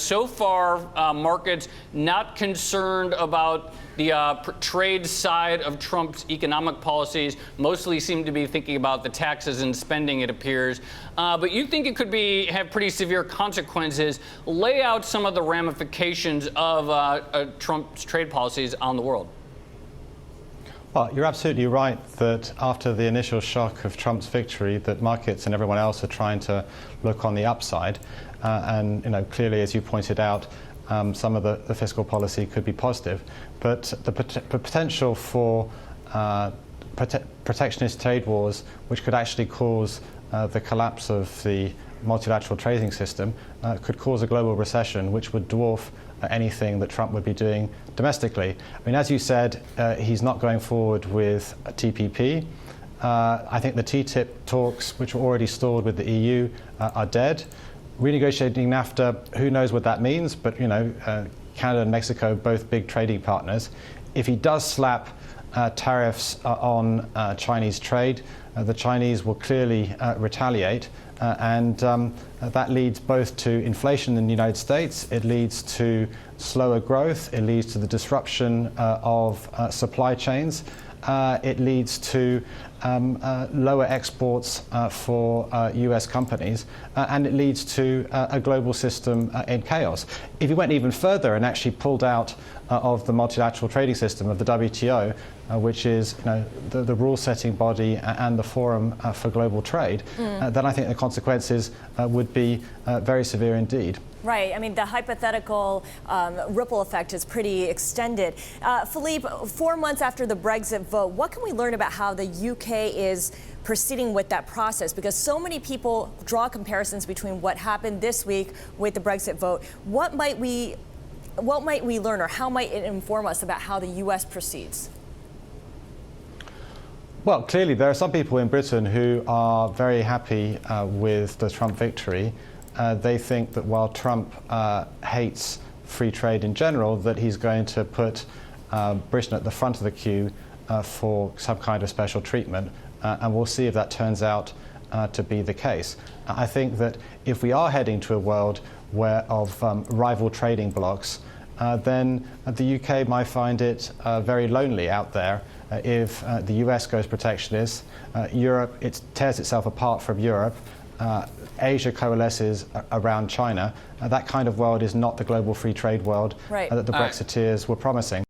so far, markets not concerned about the trade side of Trump's economic policies, mostly seem to be thinking about the taxes and spending, it appears. But you think it could have pretty severe consequences. Lay out some of the ramifications of Trump's trade policies on the world. Well, you're absolutely right that after the initial shock of Trump's victory, that markets and everyone else are trying to look on the upside. And clearly, as you pointed out, some of the fiscal policy could be positive. But the potential for protectionist trade wars, which could actually cause the collapse of the multilateral trading system, could cause a global recession, which would dwarf anything that Trump would be doing domestically. I mean, as you said, he's not going forward with a TPP. I think the TTIP talks, which were already stalled with the EU, are dead. Renegotiating NAFTA, who knows what that means, but Canada and Mexico, both big trading partners. If he does slap tariffs on Chinese trade, the Chinese will clearly retaliate. And that leads both to inflation in the United States, it leads to slower growth, it leads to the disruption of supply chains, it leads to lower exports for US companies, and it leads to a global system in chaos. If you went even further and actually pulled out of the multilateral trading system of the WTO, which is the rule-setting body and the forum for global trade, then I think the consequences would be very severe indeed. Right. I mean, the hypothetical ripple effect is pretty extended. Philippe, 4 months after the Brexit vote, what can we learn about how the UK is proceeding with that process? Because so many people draw comparisons between what happened this week with the Brexit vote. What might we learn, or how might it inform us about how the US proceeds? Well, clearly there are some people in Britain who are very happy with the Trump victory. They think that while Trump hates free trade in general, that he's going to put Britain at the front of the queue for some kind of special treatment, and we'll see if that turns out to be the case. I think that if we are heading to a world of rival trading blocs, then the UK might find it very lonely out there. If the US goes protectionist, Europe, it tears itself apart from Europe, Asia coalesces around China. That kind of world is not the global free trade world that the Brexiteers were promising.